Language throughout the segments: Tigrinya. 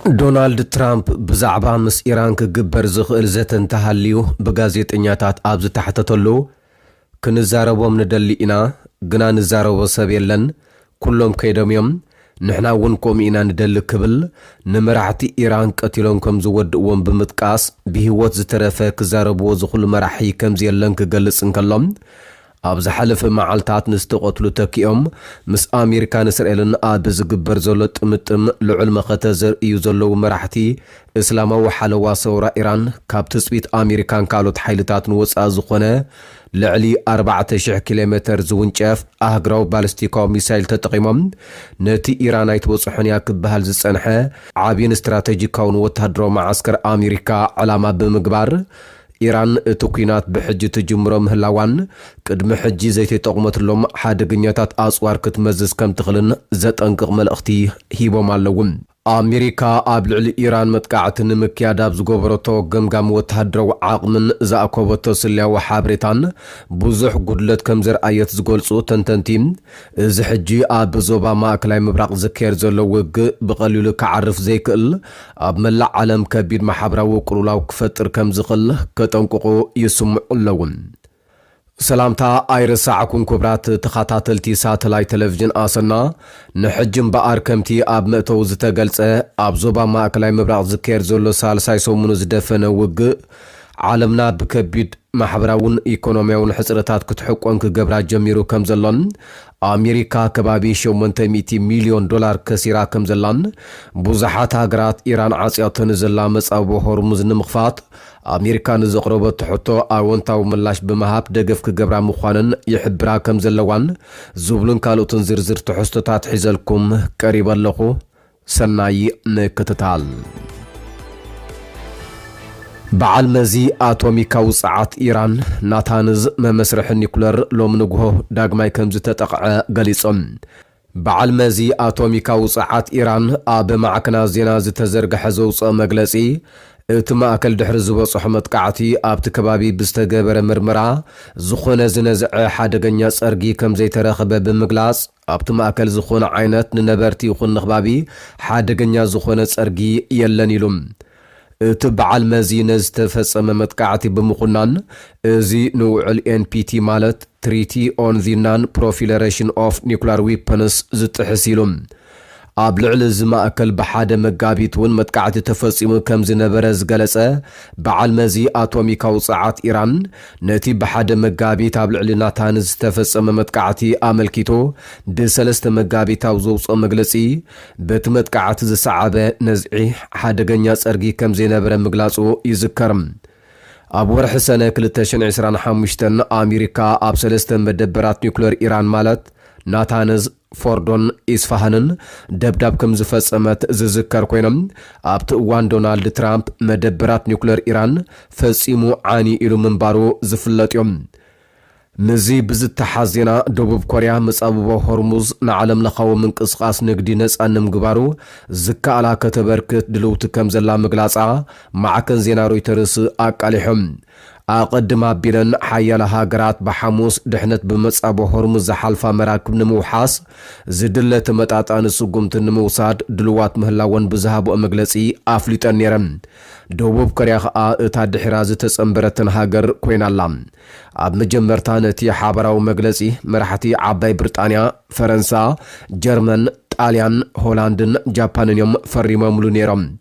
دونالد ترامب بزعبا مس إيران كجبر زخل زتن تهليو بغازيطنياتات أبز تحتتلو كنزاربوم ندلينا غنا نزاربو سبيلن كلهم كيدم يوم نحنا ونكم إنا ندل كبل نمرعتي إيران قتلون كم زود وم بمتقاس بهوت زترفه كزاربو زخل مرحي كم زيلن كجلس انكلم أبز حلف معالتات نستقتلو تكيوم مس أمريكان إسرائيلن أبز جبر زلط متم لعلم ختزر يزلو مرحتي إسلام وحلوا صورة إيران كاب تسبيت أمريكان كالوت حيلتات نوص أزخونه لعلي 4000 كيلومتر زونجف أهجرو بالستيكو ميسايل تتقيمم نتي إيران يتوصحنيا كبهال زصنحه عابين استراتيجيكاون وتهدرو معسكر أمريكا علامة بمقبار إيران توكينات بحج تجمرو مهلاوان قدم حجي زيتي تقمت لهم حادقنياتات أصوار كتمزز كم تخلن زت أنقق ملأختي هيبو مالوون أمريكا أبلع إيران متقاعتن مكياداب زغوبرتو قمقام وتهدرو عاقمن زاكوبتو سليا وحابريتان بوزح قدلت كمزر آيات زغولسو تنتنتيم زحجي أبزوبا ماكلاي مبراق زكير زلو وق بقليلو كعرف زيكل أبملع عالم كبير محابراو قرولاو كفتر كمزقل كتنققو يسمع اللون سلامتا ايرساعكم كبرات تخاتاتلتي ساتلاي تلفزيون آسنا نحجم بقار كمتي اب مئتو زتقلسة اب زوبا ماكلاي مبراق زكير زولو سالساي سومنو زدفن وق عالمنا بكبيد محبراون ايكونوميون حسرتات كتحقوان كقبرات جميرو كمزلن أمريكا كبابي 800 مليون دولار كسيرا كمزلن بوزحات هاجرات إيران عاصياتن زلامس أبو هرمز نمخفات أمريكا نزقربت تحطو أونتاو ملاش بمهاب دقف كقبرا مخوانن يحبرا كمزلوان زوبلن كالو تنزرزر تحستتات حزلكم قريبا لخو سناي نكتتال بعل مزي آتوميكا وصعات إيران ناتانز ممسرح النيكولر لوم نقوه داقماي كمز تتقع قليصم بعل مزي آتوميكا وصعات إيران آب معكنا زيناز تزرق حزوص مقلسي اتما اكل دحر زبصح متقعتي ابت كبابي بستقبر مرمرا زخونه زنزع حادقنيا صرغي كم زي ترخبه بمغلاص ابت ما اكل زخونه عينت نبرتي يخون نخبابي حادقنيا زخونه صرغي يلن يلوم تبع المزينز تفصم متقعتي بمخنان زي نوع ال NPT مالت Treaty on the Non-Proliferation of Nuclear Weapons زتحسيلم أبلع زما أكل بحادة مقابيت ون متقعت تفصيم كم زنبرز جلسة بعل مزي أتوميكا وصعات إيران نتي بحادة مقابيت أبلع لناتانز تفصيم متقعتي آملكيتو دي سلست مقابيت وزوص مجلسي بت متقعت زسعبة نزعي حادة جنياس أرقي كم زنبر مقلاسو يذكرم أبو ورح سنة كلتشن عسران حمشتن أمريكا أب سلست مدبرات نيوكلير إيران مالت ناتانز فوردون إسفهانن دبداب كم زفصمت زذكر كوينم أبت وان دونالد ترامب مدبرات نيوكلير إيران فصيمو عاني إلو منبارو زفلت يوم نزي بزت حزينا دوبوب كوريا مصابو هرمز نعلم لخاو من قسقاس نقدي نس أنم قبارو زكا على كتبركت دلوت كم زلا مقلاصا معكن زينا رويترس أقاليهم أقدم بيرن حيال هاجرات بحموس دحنت بمصابو هرمز حالفا مراكب نموحاس زدلة متات أنسو قمت نموساد دلوات مهلاون بزهابو مجلسي أفليتن نيرم دوبوب كوريا اتاد حراز تسنبرتن هاجر كوين اللام أب مجمرتان تي حابراو مجلسي مرحتي عباي بريطانيا فرنسا جرمن طاليان هولاندن جابان يوم فريما ملو نيرم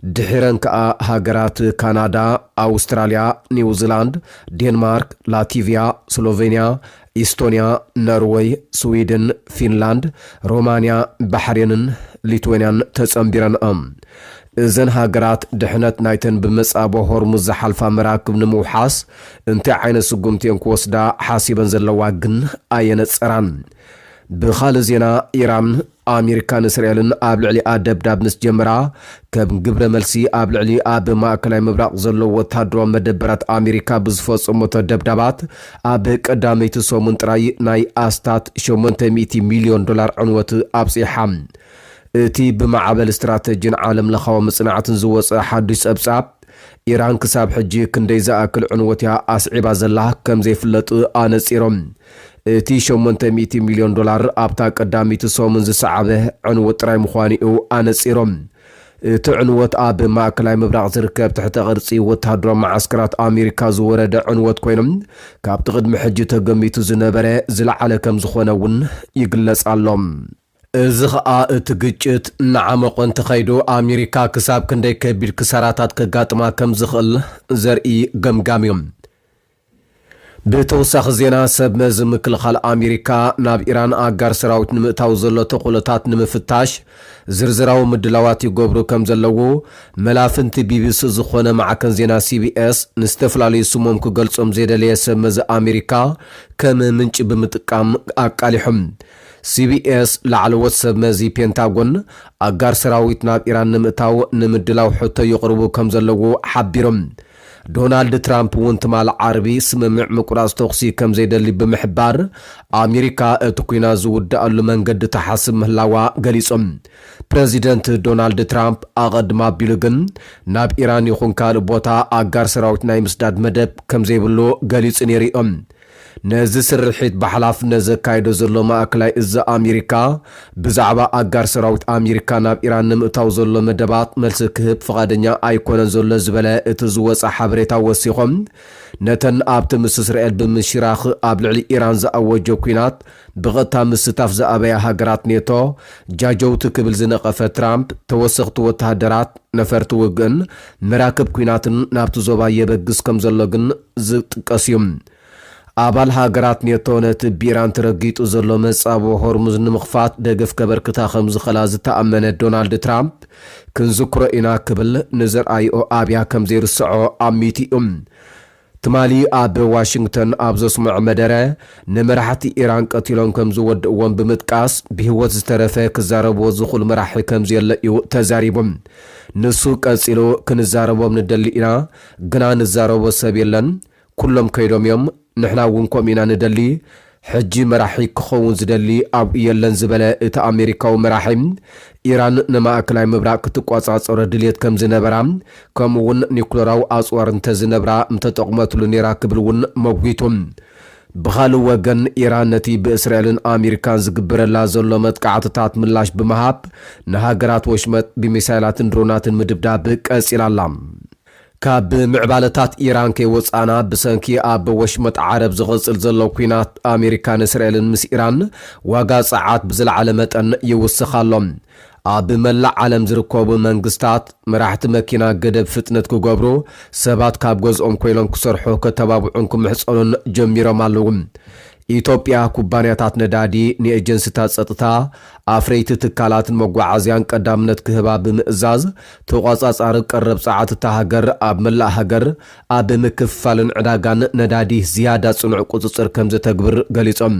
دحرن كا هاجرات كندا أستراليا نيوزيلاند دنمارك لاتفيا سلوفينيا إستونيا نروي سويدن فنلاند رومانيا بحرين ليتوانيان تسنبرن إذن هاجرات دحنت نايتن بمصابو هرمز حالفا مراكب نموحاس انت عين سقمتين كوسدا حاسبا زلواقن آينت سران بخال زينا إيران أمريكان إسرائيلن أبلعلي دبداب نس جمرا كم قبر ملسي أبلعلي ماكلاي مبراق زلو وتهدرو مدبرات أمريكا بزفوص أموتا دبدابات قدامي تسو منتراي ناي آستات 800 مليون دولار عنوة أبسيحام اتي بمعابل استراتيجين عالم لخوا مصنعات زوص حدث أبساب إيران كساب حجي كندي زاكل عنوتها أسعبا زلاها كم زي فلط آنسيروم تي 800 مليون دولار أبتا قدامي تسو منز سعبه عنوة راي مخوانيو آنسيروم ትዕንወት ኣብ ማእከላይ ምብራቅ ዝርከብ ትሕተ ቅርጺ ወተሃደራዊ ማዓስከራት ኣሜሪካ ዝወረደ ዕንወት ኮይኖም ካብቲ ቅድሚ ሕጂ ተገሚቱ ዝነበረ ዝለዓለ ከም ዝኾነ እውን ይግለጽ ኣሎ። እዚ ኸኣ እቲ ግጭት እናዓመቆን ተኸይዱ ኣሜሪካ ክሳብ ክንደይ ከቢድ ክሳራታት ከጋጥማ ከም ዝኽእል ዘርኢ ገምጋም እዮም። ብተወሳኺ ዜና ሰብ መዚ ምክልኻል ኣሜሪካ ናብ ኢራን ኣጋር ሰራዊት ንምእታው ዘሎ ተቑለታት ንምፍታሽ ዝርዝራዊ ምድላዋት ይገብሩ ከም ዘለዉ መላፍንቲ ቢቢሲ ዝኾነ ማዕከን ዜና ሲቢኤስ ንዝተፈላለዩ ስሞም ክገልጾም ዘይደለየ ሰብ መዚ ኣሜሪካ ከም ምንጭ ብምጥቃም ኣቃሊሖም። ሲቢኤስ ላዕለዎት ሰብ መዚ ፔንታጎን ኣጋር ሰራዊት ናብ ኢራን ንምእታው ንምድላው ሕቶ ይቕርቡ ከም ዘለዉ ሓቢሮም። ዶናልድ ትራምፕ እውን ትማል ዓርቢ ስምምዕ ምቁራጽ ተኽሲ ከም ዘይደሊ ብምሕባር ኣሜሪካ እቲ ኩናት ዝውዳእሉ መንገዲ ተሓስብ ምህላዋ ገሊጾም። ፕሬዚደንት ዶናልድ ትራምፕ ኣቐድማ ኣቢሉ ግን ናብ ኢራን ይኹን ካልእ ቦታ ኣጋር ሰራዊት ናይ ምስዳድ መደብ ከም ዘይብሉ ገሊጹ ነይሮም። ነዚ ስርሒት ብሓላፍነት ዘካይዶ ዘሎ ማእከላይ እዛ ኣሜሪካ ብዛዕባ ኣጋር ሰራዊት ኣሜሪካ ናብ ኢራን ንምእታው ዘሎ መደባት መልሲ ክህብ ፍቓደኛ ኣይኮነን ዘሎ ዝበለ እቲ ዝወፅእ ሓበሬታ ወሲኾም ነተን ኣብቲ ምስ እስራኤል ብምሽራኽ ኣብ ልዕሊ ኢራን ዝኣወጀ ኩናት ብቐጥታ ምስታፍ ዝኣበያ ሃገራት ኔቶ ጃጀውቲ ክብል ዝነቐፈ ትራምፕ ተወሰኽቲ ወተሃደራት ነፈርቲ ውግእን መራክብ ኩናትን ናብቲ ዞባ የበግስ ከም ዘሎ ግን ዝጥቀስ እዩ። ኣባል ሃገራት ኔቶ ነቲ ብኢራን ተረጊጡ ዘሎ መጻብ ሆርሙዝ ንምኽፋት ደገፍ ከበርክታ ከም ዝኸላ ዝተኣመነ ዶናልድ ትራምፕ ክንዝክሮ ኢና ክብል ንዝርኣይኦ ኣብያ ከም ዘይርስዖ ኣሚቲ እዩ። ትማሊ ኣብ ዋሽንግተን ኣብ ዘስምዕ መደረ ንመራሕቲ ኢራን ቀቲሎም ከም ዝወድእዎም ብምጥቃስ ብህይወት ዝተረፈ ክዛረብዎ ዝኽእሉ መራሒ ከም ዘየለ እዩ ተዛሪቦም። ንሱ ቀጺሉ ክንዛረቦም ንደሊ ኢና ግና ንዛረቦ ሰብ የለን ኩሎም ከይዶም እዮም ንሕና እውን ከምኡ ኢና ንደሊ ሕጂ መራሒ ክኸውን ዝደሊ ኣብኡ የለን ዝበለ እቲ ኣሜሪካዊ መራሒ ኢራን ንማእከላይ ምብራቅ ክትቋጻጸሮ ድልየት ከም ዝነበራ ከምኡ እውን ኒኩለራዊ ኣጽዋር እንተዝነብራ እንተጠቕመትሉ ነይራ ክብል እውን መጒቶም። ብኻልእ ወገን ኢራን ነቲ ብእስራኤልን ኣሜሪካን ዝግበረላ ዘሎ መጥቃዕትታት ምላሽ ብምሃብ ንሃገራት ወሽመጥ ብሚሳይላትን ድሮናትን ምድብዳብ ቀጺላ ኣላ። ካብ ምዕባለታት ኢራን ከይወፃና ብሰንኪ ኣብ ወሽመጥ ዓረብ ዝቕጽል ዘሎ ኩናት ኣሜሪካን እስራኤልን ምስ ኢራን ዋጋ ፀዓት ብዝለዓለ መጠን ይውስኻሎም። ኣብ መላእ ዓለም ዝርከቡ መንግስታት መራሕቲ መኪና ገደብ ፍጥነት ክገብሩ ሰባት ካብ ገዝኦም ኮይኖም ክሰርሑ ከተባብዑን ክምሕፀኑን ጀሚሮም ኣለዉ። ኢትዮጵያ ኩባንያታት ነዳዲ ንኤጀንሲታት ጸጥታ ኣፍረይቲ ትካላትን መጓዓዝያን ቀዳምነት ክህባ ብምእዛዝ ተቆጻጻሪ ቀረብ ፀዓት እታ ሃገር ኣብ መላእ ሃገር ኣብ ምክፍፋልን ዕዳጋን ነዳዲ ዝያዳ ጽኑዕ ቁጽጽር ከም ዝተግብር ገሊጾም።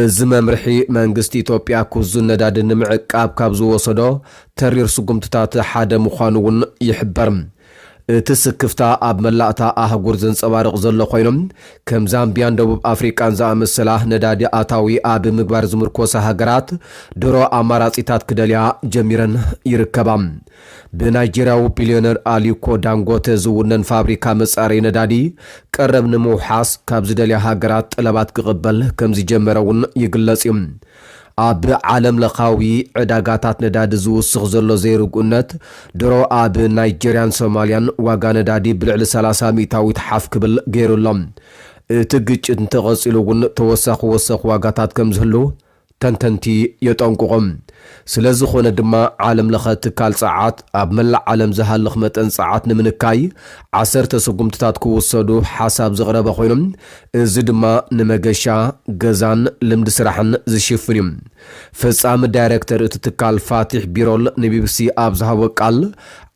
እዚ መምርሒ መንግስቲ ኢትዮጵያ ኩዙን ነዳዲ ንምዕቃብ ካብ ዝወሰዶ ተሪር ስጉምትታት ሓደ ምዃኑ እውን ይሕበር። እቲ ስክፍታ ኣብ መላእታ ኣህጉር ዘንጸባርቕ ዘሎ ኮይኖም ከም ዛምቢያን ደቡብ ኣፍሪቃን ዝኣመሰላ ነዳዲ ኣታዊ ኣብ ምግባር ዝምርኮሳ ሃገራት ድሮ ኣማራጺታት ክደልያ ጀሚረን ይርከባ። ብናይጀርያዊ ቢልዮነር አሊኮ ዳንጎቴ ዝውነን ፋብሪካ መጻረይ ነዳዲ ቀረብ ንምውሓስ ካብ ዝደልያ ሃገራት ጠለባት ክቕበል ከም ዝጀመረ እውን ይግለጽ እዩ። ኣብ ዓለም ለኻዊ ዕዳጋታት ነዳዲ ዝውስኽ ዘሎ ዘይርጉእነት ድሮ ኣብ ናይጀርያን ሶማልያን ዋጋ ነዳዲ ብልዕሊ 30 ሚእታዊት ሓፍ ክብል ገይሩሎም። እቲ ግጭት እንተቐፂሉ እውን ተወሳኺ ወሰኽ ዋጋታት ከም ዝህሉ ተንተንቲ የጠንቅቖም። ስለዝኾነ ድማ ዓለም ለኸ ትካል ፀዓት ኣብ መላእ ዓለም ዝሃልኽ መጠን ፀዓት ንምንካይ 10 ስጉምትታት ክውሰዱ ሓሳብ ዘቕረበ ኮይኖም እዚ ድማ ንመገሻ ገዛን ልምዲ ስራሕን ዝሽፍን እዩ። ፈጻሚ ዳይሬክተር እቲ ትካል ፋቲሕ ቢሮል ንቢቢሲ ኣብ ዝሃቦ ቃል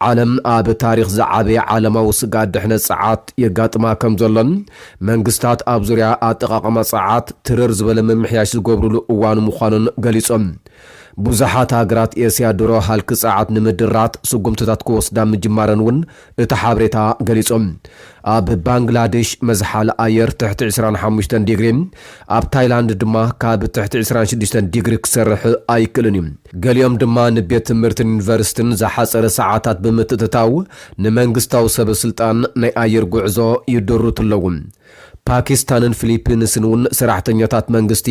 ዓለም ኣብ ታሪክ ዝዓበየ ዓለማዊ ስጋት ድሕነት ፀዓት የጋጥማ ከም ዘሎን መንግስታት ኣብ ዙርያ ኣጠቃቅማ ፀዓት ትርር ዝበለ ምምሕያሽ ዝገብሩሉ እዋኑ ምዃኑን ገሊጾም። ብዙሓት ሃገራት ኤስያ ድሮ ሃልኪ ፀዓት ንምድራት ስጉምትታት ክወስዳ ምጅማረን እውን እቲ ሓበሬታ ገሊጾም። ኣብ ባንግላዴሽ መዝሓል ኣየር ትሕቲ 25 ዲግሪ ኣብ ታይላንድ ድማ ካብ ትሕቲ 26 ዲግሪ ክሰርሕ ኣይክእልን እዩ። ገሊኦም ድማ ንቤት ትምህርትን ዩኒቨርሲቲን ዝሓፀረ ሰዓታት ብምትእትታው ንመንግስታዊ ሰበስልጣን ናይ ኣየር ጉዕዞ ይድርቱ ኣለዉ። ፓኪስታንን ፊሊፒንስን እውን ሰራሕተኛታት መንግስቲ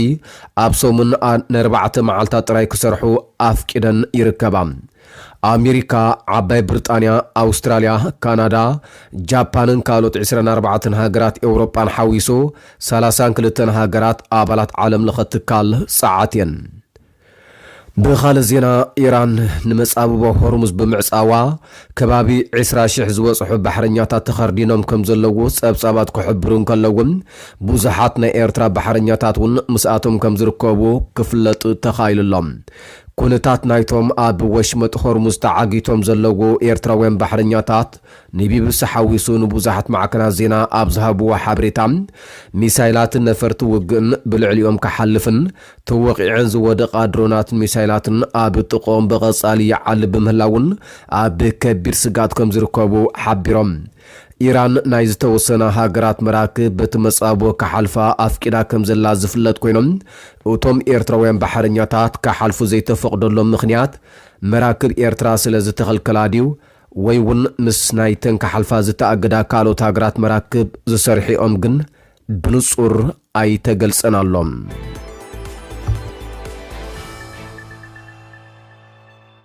ኣብ ሰሙን ን4 መዓልታት ጥራይ ክሰርሑ ኣፍቂደን ይርከባ። ኣሜሪካ ዓባይ ብሪጣንያ ኣውስትራልያ ካናዳ ጃፓንን ካልኦት 24 ሃገራት ኤውሮጳን ሓዊሱ 32 ሃገራት ኣባላት ዓለም ለኸ ትካል ጸዓት እየን ብኻልእ ዜና ኢራን ንመጻብቦ ሆርሙዝ ብምዕጻዋ ከባቢ 20,000 ዝበጽሑ ባሕረኛታት ተኸርዲኖም ከም ዘለዉ ጸብጻባት ክሕብሩን ከለውን ብዙሓት ናይ ኤርትራ ባሕረኛታት እውን ምስኣቶም ከም ዝርከቡ ክፍለጥ ተኻኢሉሎም ኩነታት ናይቶም ኣብ ወሽመጥ ሆርሙዝ ተዓጊቶም ዘለዉ ኤርትራውያን ባሕረኛታት ንቢቢሲ ሓዊሱ ንብዙሓት ማዕከናት ዜና ኣብ ዝሃብዎ ሓበሬታ ሚሳይላትን ነፈርቲ ውግእን ብልዕሊኦም ክሓልፍን ተወቂዐን ዝወደቓ ድሮናትን ሚሳይላትን ኣብ ጥቆም ብቐጻሊ ይዓሊ ብምህላውን ኣብ ከቢድ ስጋት ከም ዝርከቡ ሓቢሮም ኢራን ናይ ዝተወሰነ ሃገራት መራክብ በቲ መጻቦ ክሓልፋ ኣፍቂዳ ከም ዘላ ዝፍለጥ ኮይኖም እቶም ኤርትራውያን ባሕረኛታት ክሓልፉ ዘይተፈቕደሎም ምኽንያት መራክብ ኤርትራ ስለ ዝተኸልከላ ድዩ ወይ እውን ምስ ናይተን ክሓልፋ ዝተኣገዳ ካልኦት ሃገራት መራክብ ዝሰርሒኦም ግን ብንጹር ኣይተገልጸን ኣሎም